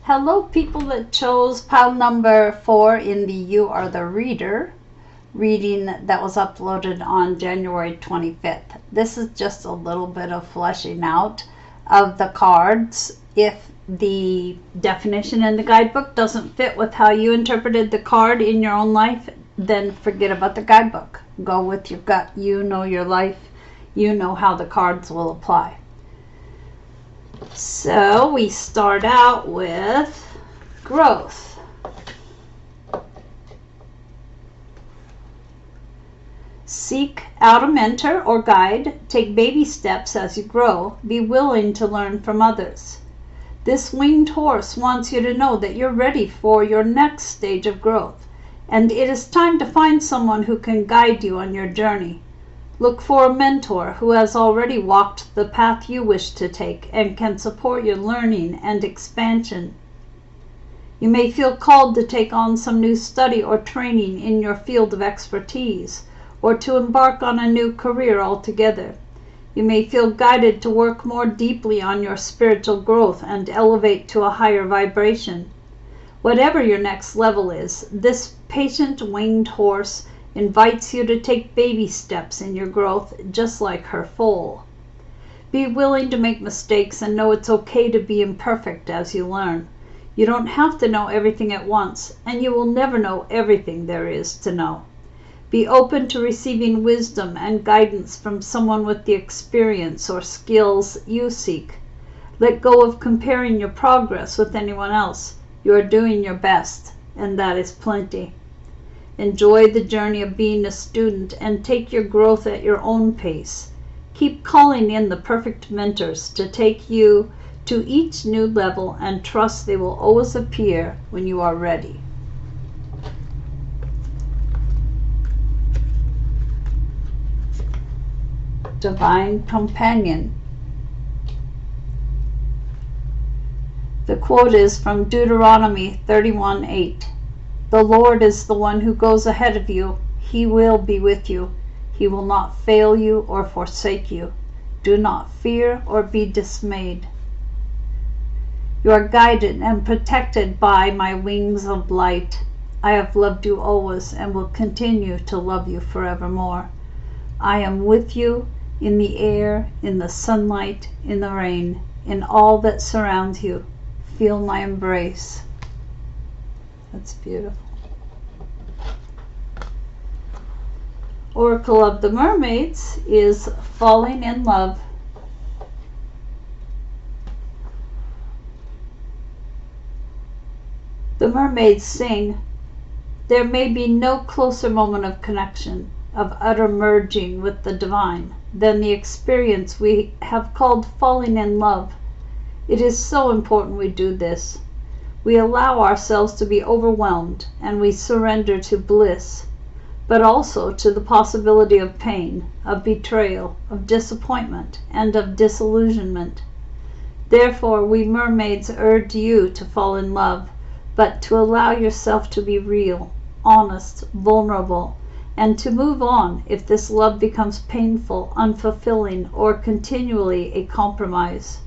Hello, people that chose pile number 4 in the You Are the Reader reading that was uploaded on January 25th. This is just a little bit of fleshing out of the cards. If the definition in the guidebook doesn't fit with how you interpreted the card in your own life, then forget about the guidebook. Go with your gut. You know your life. You know how the cards will apply. So we start out with growth. Seek out a mentor or guide. Take baby steps as you grow. Be willing to learn from others. This winged horse wants you to know that you're ready for your next stage of growth, and it is time to find someone who can guide you on your journey. Look for a mentor who has already walked the path you wish to take and can support your learning and expansion. You may feel called to take on some new study or training in your field of expertise, or to embark on a new career altogether. You may feel guided to work more deeply on your spiritual growth and elevate to a higher vibration. Whatever your next level is, this patient winged horse invites you to take baby steps in your growth, just like her foal. Be willing to make mistakes and know it's okay to be imperfect as you learn. You don't have to know everything at once, and you will never know everything there is to know. Be open to receiving wisdom and guidance from someone with the experience or skills you seek. Let go of comparing your progress with anyone else. You are doing your best, and that is plenty. Enjoy the journey of being a student and take your growth at your own pace. Keep calling in the perfect mentors to take you to each new level, and trust they will always appear when you are ready. Divine Companion. The quote is from Deuteronomy 31:8. The Lord is the one who goes ahead of you. He will be with you. He will not fail you or forsake you. Do not fear or be dismayed. You are guided and protected by my wings of light. I have loved you always and will continue to love you forevermore. I am with you in the air, in the sunlight, in the rain, in all that surrounds you. Feel my embrace. That's beautiful. Oracle of the Mermaids is Falling in Love. The mermaids sing, there may be no closer moment of connection, of utter merging with the divine, than the experience we have called falling in love. It is so important we do this. We allow ourselves to be overwhelmed, and we surrender to bliss, but also to the possibility of pain, of betrayal, of disappointment, and of disillusionment. Therefore, we mermaids urge you to fall in love, but to allow yourself to be real, honest, vulnerable, and to move on if this love becomes painful, unfulfilling, or continually a compromise.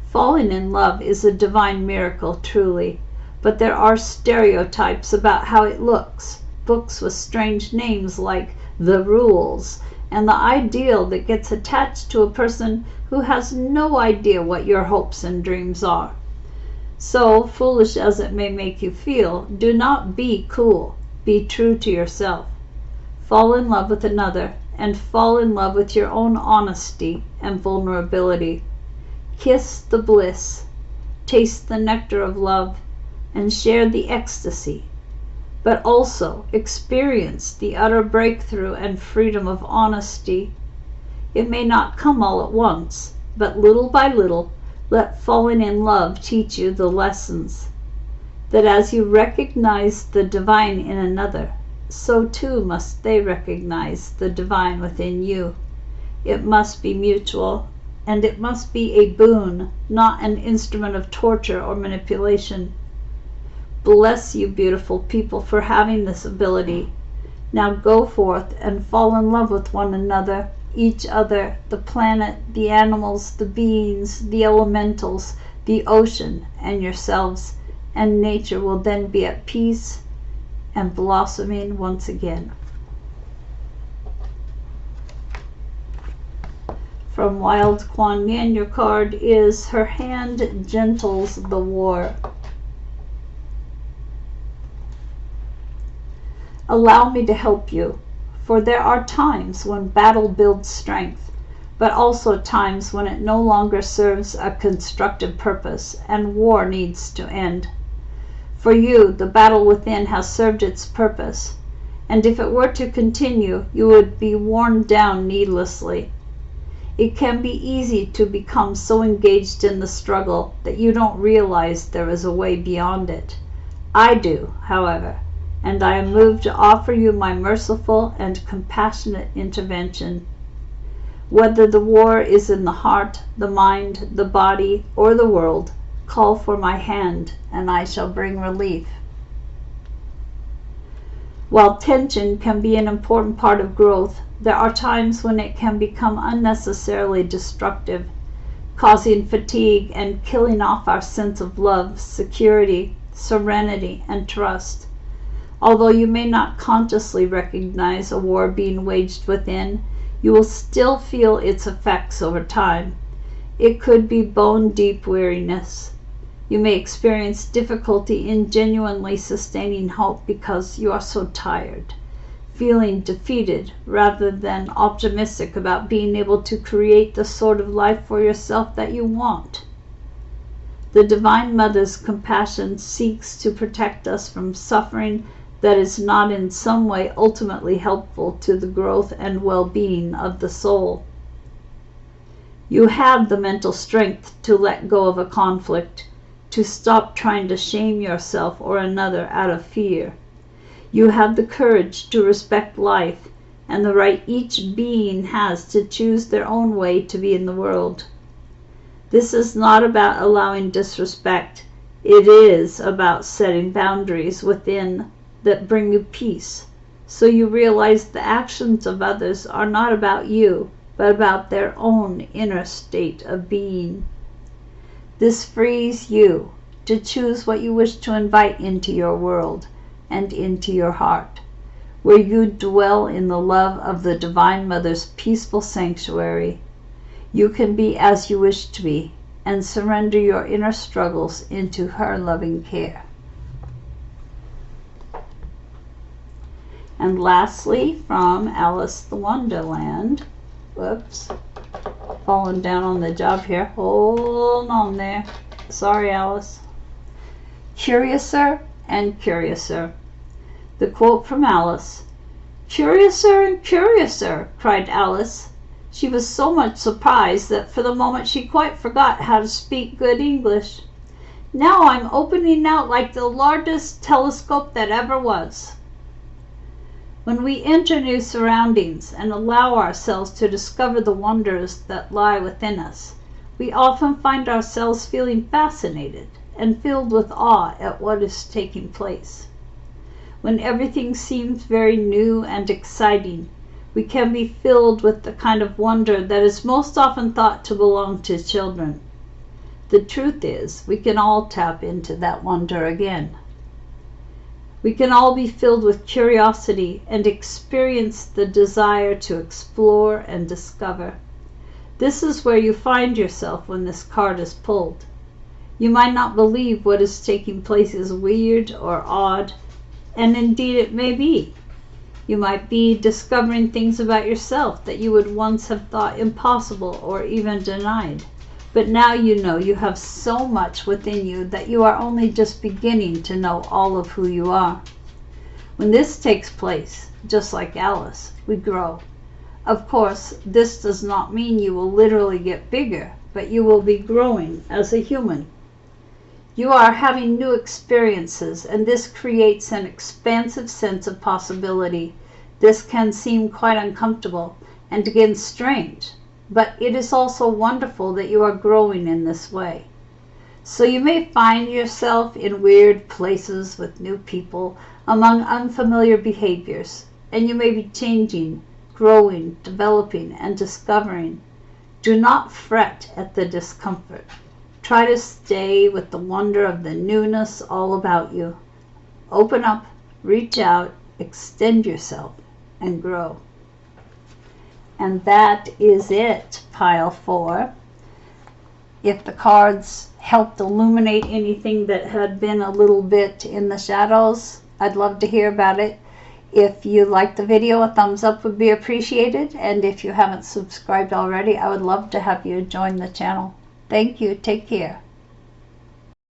Falling in love is a divine miracle, truly, but there are stereotypes about how it looks, books with strange names like The Rules, and the ideal that gets attached to a person who has no idea what your hopes and dreams are. So, foolish as it may make you feel, do not be cool. Be true to yourself. Fall in love with another, and fall in love with your own honesty and vulnerability. Kiss the bliss, taste the nectar of love, and share the ecstasy, but also experience the utter breakthrough and freedom of honesty. It may not come all at once, but little by little, let falling in love teach you the lessons, that as you recognize the divine in another, so too must they recognize the divine within you. It must be mutual, and it must be a boon, not an instrument of torture or manipulation. Bless you, beautiful people, for having this ability. Now go forth and fall in love with one another, each other, the planet, the animals, the beings, the elementals, The ocean and yourselves and nature will then be at peace and blossoming once again. From Wild Kuan Yin, your card is Her Hand Gentles the War. Allow me to help you, for there are times when battle builds strength, but also times when it no longer serves a constructive purpose and war needs to end. For you, the battle within has served its purpose, and if it were to continue, you would be worn down needlessly. It can be easy to become so engaged in the struggle that you don't realize there is a way beyond it. I do, however, and I am moved to offer you my merciful and compassionate intervention. Whether the war is in the heart, the mind, the body, or the world, call for my hand, and I shall bring relief. While tension can be an important part of growth, there are times when it can become unnecessarily destructive, causing fatigue and killing off our sense of love, security, serenity, and trust. Although you may not consciously recognize a war being waged within, you will still feel its effects over time. It could be bone-deep weariness. You may experience difficulty in genuinely sustaining hope because you are so tired, feeling defeated rather than optimistic about being able to create the sort of life for yourself that you want. The Divine Mother's compassion seeks to protect us from suffering that is not in some way ultimately helpful to the growth and well-being of the soul. You have the mental strength to let go of a conflict, to stop trying to shame yourself or another out of fear. You have the courage to respect life and the right each being has to choose their own way to be in the world. This is not about allowing disrespect. It is about setting boundaries within that bring you peace, so you realize the actions of others are not about you, but about their own inner state of being. This frees you to choose what you wish to invite into your world and into your heart, where you dwell in the love of the Divine Mother's peaceful sanctuary. You can be as you wish to be and surrender your inner struggles into her loving care. And lastly, from Alice the Wonderland. Whoops. Falling down on the job here. Hold on there. Sorry, Alice. Curiouser and curiouser. The quote from Alice. "Curiouser and curiouser," cried Alice. She was so much surprised that for the moment she quite forgot how to speak good English. "Now I'm opening out like the largest telescope that ever was." When we enter new surroundings and allow ourselves to discover the wonders that lie within us, we often find ourselves feeling fascinated and filled with awe at what is taking place. When everything seems very new and exciting, we can be filled with the kind of wonder that is most often thought to belong to children. The truth is, we can all tap into that wonder again. We can all be filled with curiosity and experience the desire to explore and discover. This is where you find yourself when this card is pulled. You might not believe what is taking place is weird or odd, and indeed it may be. You might be discovering things about yourself that you would once have thought impossible or even denied. But now you know you have so much within you that you are only just beginning to know all of who you are. When this takes place, just like Alice, we grow. Of course, this does not mean you will literally get bigger, but you will be growing as a human. You are having new experiences, and this creates an expansive sense of possibility. This can seem quite uncomfortable and again strange, but it is also wonderful that you are growing in this way. So you may find yourself in weird places with new people, among unfamiliar behaviors, and you may be changing, growing, developing, and discovering. Do not fret at the discomfort. Try to stay with the wonder of the newness all about you. Open up, reach out, extend yourself, and grow. And that is it, pile 4. If the cards helped illuminate anything that had been a little bit in the shadows, I'd love to hear about it. If you liked the video, a thumbs up would be appreciated. And if you haven't subscribed already, I would love to have you join the channel. Thank you. Take care.